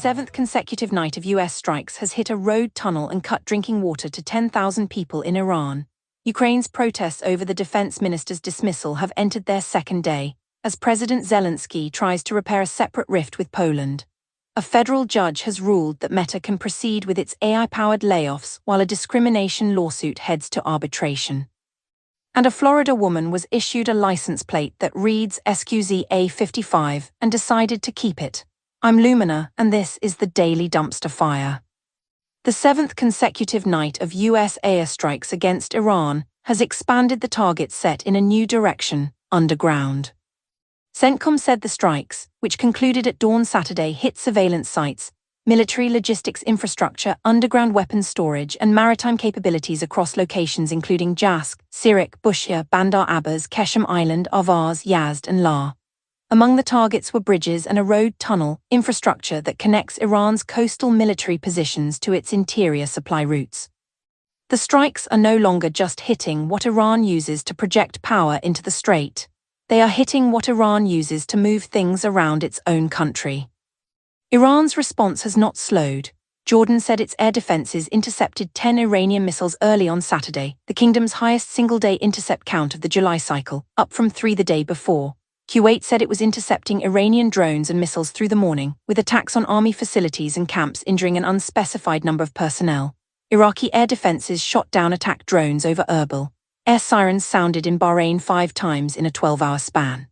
seventh consecutive night of U.S. strikes has hit a road tunnel and cut drinking water to 10,000 people in Iran. Ukraine's protests over the defense minister's dismissal have entered their second day, as President Zelensky tries to repair a separate rift with Poland. A federal judge has ruled that Meta can proceed with its AI-powered layoffs while a discrimination lawsuit heads to arbitration. And a Florida woman was issued a license plate that reads SQZ A55 and decided to keep it. I'm Lumina, and this is the Daily Dumpster Fire. The seventh consecutive night of U.S. airstrikes against Iran has expanded the targets set in a new direction, underground. CENTCOM said the strikes, which concluded at dawn Saturday, hit surveillance sites, military logistics infrastructure, underground weapons storage, and maritime capabilities across locations including Jask, Sirik, Bushehr, Bandar Abbas, Keshem Island, Avaz, Yazd, and La. Among the targets were bridges and a road tunnel, infrastructure that connects Iran's coastal military positions to its interior supply routes. The strikes are no longer just hitting what Iran uses to project power into the strait. They are hitting what Iran uses to move things around its own country. Iran's response has not slowed. Jordan said its air defenses intercepted 10 Iranian missiles early on Saturday, the kingdom's highest single-day intercept count of the July cycle, up from 3 the day before. Kuwait said it was intercepting Iranian drones and missiles through the morning, with attacks on army facilities and camps injuring an unspecified number of personnel. Iraqi air defenses shot down attack drones over Erbil. Air sirens sounded in Bahrain 5 times in a 12-hour span.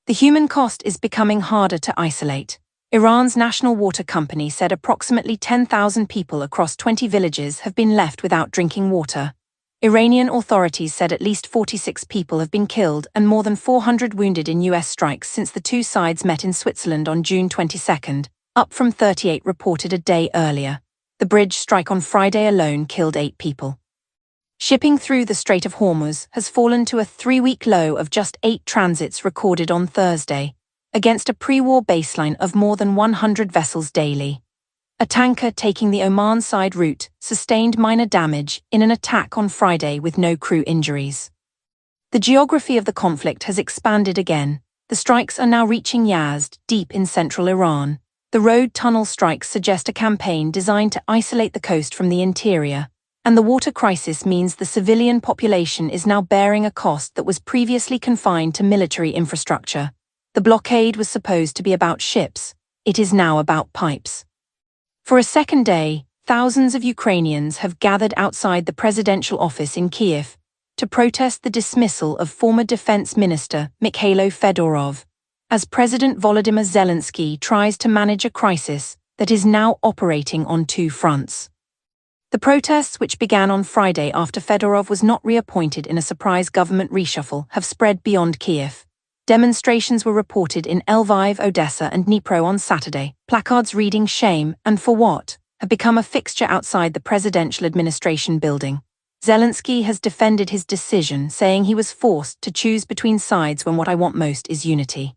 The human cost is becoming harder to isolate. Iran's national water company said approximately 10,000 people across 20 villages have been left without drinking water. Iranian authorities said at least 46 people have been killed and more than 400 wounded in U.S. strikes since the two sides met in Switzerland on June 22, up from 38 reported a day earlier. The bridge strike on Friday alone killed 8 people. Shipping through the Strait of Hormuz has fallen to a 3-week low of just 8 transits recorded on Thursday, against a pre-war baseline of more than 100 vessels daily. A tanker taking the Oman side route sustained minor damage in an attack on Friday with no crew injuries. The geography of the conflict has expanded again. The strikes are now reaching Yazd, deep in central Iran. The road tunnel strikes suggest a campaign designed to isolate the coast from the interior. And the water crisis means the civilian population is now bearing a cost that was previously confined to military infrastructure. The blockade was supposed to be about ships. It is now about pipes. For a second day, thousands of Ukrainians have gathered outside the presidential office in Kyiv to protest the dismissal of former defense minister Mikhailo Fedorov, as President Volodymyr Zelensky tries to manage a crisis that is now operating on 2 fronts. The protests, which began on Friday after Fedorov was not reappointed in a surprise government reshuffle, have spread beyond Kyiv. Demonstrations were reported in Lviv, Odessa, and Dnipro on Saturday. Placards reading "Shame" and "For what?" have become a fixture outside the presidential administration building. Zelensky has defended his decision, saying he was forced to choose between sides when what I want most is unity.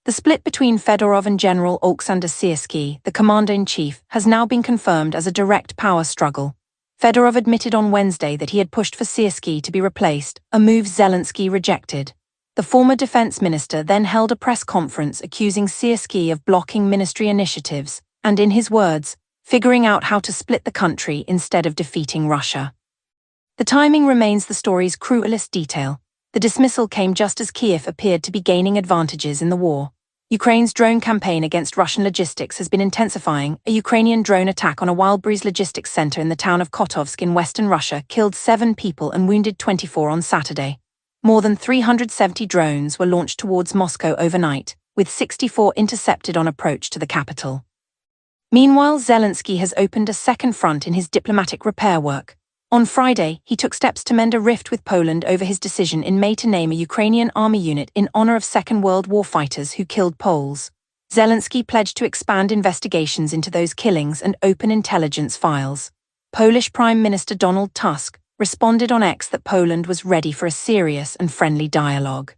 The split between Fedorov and General Oleksandr Syrskyi, the commander-in-chief, has now been confirmed as a direct power struggle. Fedorov admitted on Wednesday that he had pushed for Syrskyi to be replaced, a move Zelensky rejected. The former defense minister then held a press conference accusing Syrskyi of blocking ministry initiatives and, in his words, figuring out how to split the country instead of defeating Russia. The timing remains the story's cruelest detail. The dismissal came just as Kyiv appeared to be gaining advantages in the war. Ukraine's drone campaign against Russian logistics has been intensifying. A Ukrainian drone attack on a Wildberries logistics center in the town of Kotovsk in western Russia killed 7 people and wounded 24 on Saturday. More than 370 drones were launched towards Moscow overnight, with 64 intercepted on approach to the capital. Meanwhile, Zelensky has opened a second front in his diplomatic repair work. On Friday, he took steps to mend a rift with Poland over his decision in May to name a Ukrainian army unit in honor of Second World War fighters who killed Poles. Zelensky pledged to expand investigations into those killings and open intelligence files. Polish Prime Minister Donald Tusk responded on X that Poland was ready for a serious and friendly dialogue.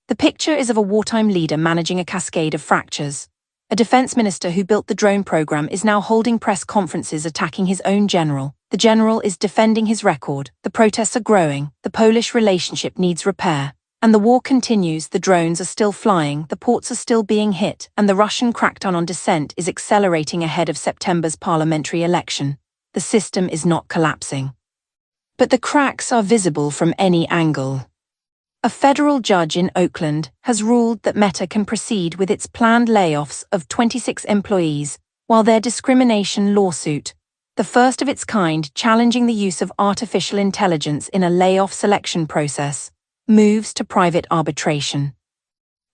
The picture is of a wartime leader managing a cascade of fractures. A defense minister who built the drone program is now holding press conferences attacking his own general. The general is defending his record. The protests are growing. The Polish relationship needs repair. And the war continues, the drones are still flying, the ports are still being hit, and the Russian crackdown on dissent is accelerating ahead of September's parliamentary election. The system is not collapsing. But the cracks are visible from any angle. A federal judge in Oakland has ruled that Meta can proceed with its planned layoffs of 26 employees, while their discrimination lawsuit, the first of its kind challenging the use of artificial intelligence in a layoff selection process, moves to private arbitration.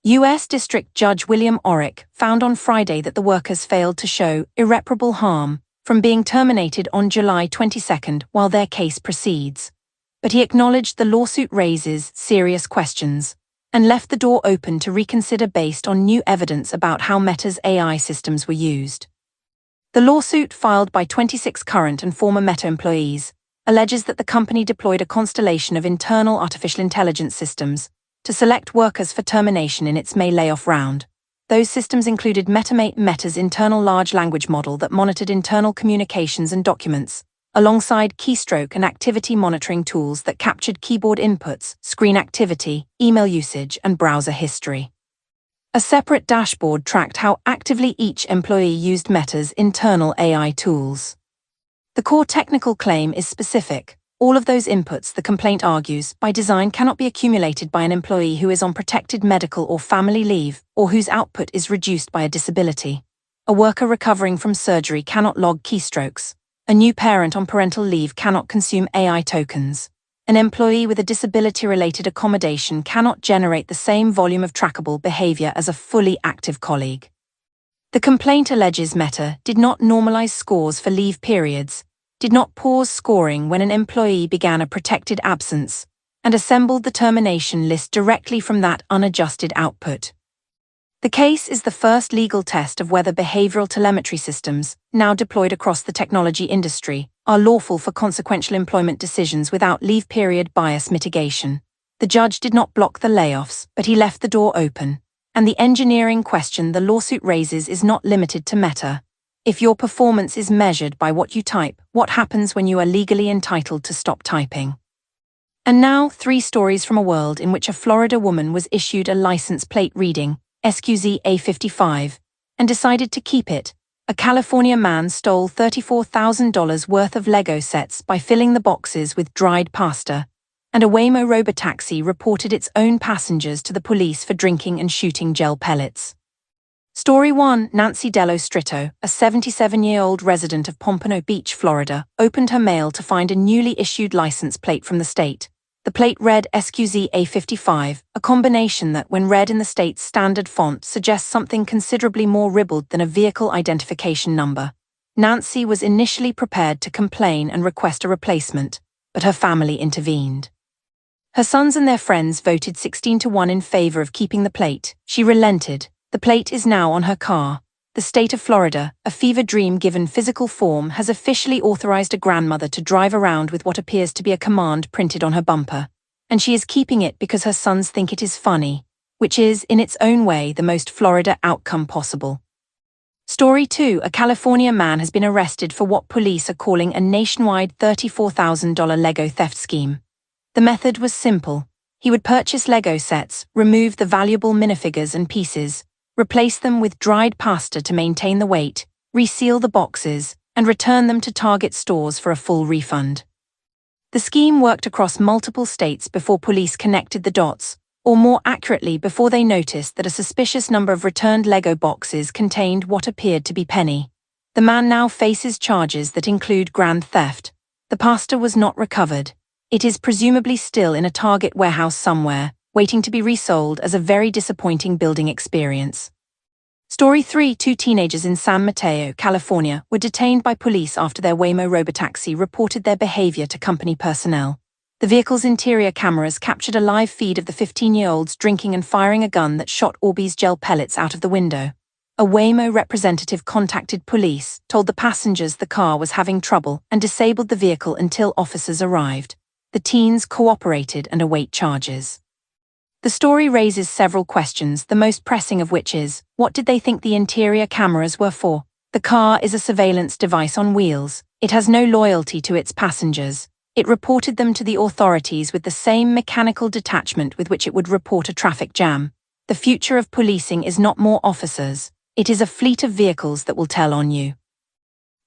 U.S. District Judge William Orrick found on Friday that the workers failed to show irreparable harm from being terminated on July 22 while their case proceeds. But he acknowledged the lawsuit raises serious questions and left the door open to reconsider based on new evidence about how Meta's AI systems were used. The lawsuit, filed by 26 current and former Meta employees, alleges that the company deployed a constellation of internal artificial intelligence systems to select workers for termination in its May layoff round. Those systems included MetaMate, Meta's internal large language model that monitored internal communications and documents, alongside keystroke and activity monitoring tools that captured keyboard inputs, screen activity, email usage, and browser history. A separate dashboard tracked how actively each employee used Meta's internal AI tools. The core technical claim is specific. All of those inputs, the complaint argues, by design cannot be accumulated by an employee who is on protected medical or family leave, or whose output is reduced by a disability. A worker recovering from surgery cannot log keystrokes. A new parent on parental leave cannot consume AI tokens. An employee with a disability-related accommodation cannot generate the same volume of trackable behavior as a fully active colleague. The complaint alleges Meta did not normalize scores for leave periods, did not pause scoring when an employee began a protected absence, and assembled the termination list directly from that unadjusted output. The case is the first legal test of whether behavioral telemetry systems, now deployed across the technology industry, are lawful for consequential employment decisions without leave period bias mitigation. The judge did not block the layoffs, but he left the door open, and the engineering question the lawsuit raises is not limited to Meta. If your performance is measured by what you type, what happens when you are legally entitled to stop typing? And now, 3 stories from a world in which a Florida woman was issued a license plate reading SQZ A55 and decided to keep it. A California man stole $34,000 worth of Lego sets by filling the boxes with dried pasta, and a Waymo robotaxi reported its own passengers to the police for drinking and shooting gel pellets. Story 1. Nancy Dello Stritto, a 77-year-old resident of Pompano Beach, Florida, opened her mail to find a newly issued license plate from the state. The plate read SQZ A55, a combination that, when read in the state's standard font, suggests something considerably more ribald than a vehicle identification number. Nancy was initially prepared to complain and request a replacement, but her family intervened. Her sons and their friends voted 16-1 in favor of keeping the plate. She relented. The plate is now on her car. The state of Florida, a fever dream given physical form, has officially authorized a grandmother to drive around with what appears to be a command printed on her bumper. And she is keeping it because her sons think it is funny, which is, in its own way, the most Florida outcome possible. Story 2. A California man has been arrested for what police are calling a nationwide $34,000 Lego theft scheme. The method was simple. He would purchase Lego sets, remove the valuable minifigures and pieces, replace them with dried pasta to maintain the weight, reseal the boxes, and return them to Target stores for a full refund. The scheme worked across multiple states before police connected the dots, or more accurately, before they noticed that a suspicious number of returned Lego boxes contained what appeared to be penny. The man now faces charges that include grand theft. The pasta was not recovered. It is presumably still in a Target warehouse somewhere, waiting to be resold as a very disappointing building experience. Story 3. 2 teenagers in San Mateo, California, were detained by police after their Waymo robotaxi reported their behavior to company personnel. The vehicle's interior cameras captured a live feed of the 15-year-olds drinking and firing a gun that shot Orbeez gel pellets out of the window. A Waymo representative contacted police, told the passengers the car was having trouble, and disabled the vehicle until officers arrived. The teens cooperated and await charges. The story raises several questions, the most pressing of which is, what did they think the interior cameras were for? The car is a surveillance device on wheels. It has no loyalty to its passengers. It reported them to the authorities with the same mechanical detachment with which it would report a traffic jam. The future of policing is not more officers. It is a fleet of vehicles that will tell on you.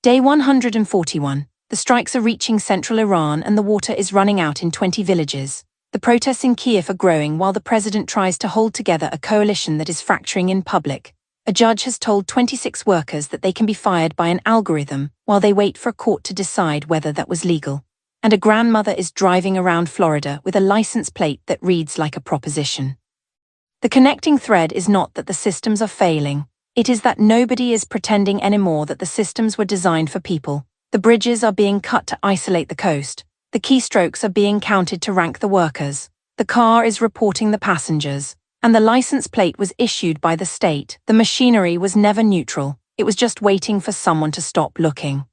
Day 141. The strikes are reaching central Iran and the water is running out in 20 villages. The protests in Kiev are growing while the president tries to hold together a coalition that is fracturing in public. A judge has told 26 workers that they can be fired by an algorithm while they wait for a court to decide whether that was legal. And a grandmother is driving around Florida with a license plate that reads like a proposition. The connecting thread is not that the systems are failing. It is that nobody is pretending anymore that the systems were designed for people. The bridges are being cut to isolate the coast. The keystrokes are being counted to rank the workers. The car is reporting the passengers. And the license plate was issued by the state. The machinery was never neutral. It was just waiting for someone to stop looking.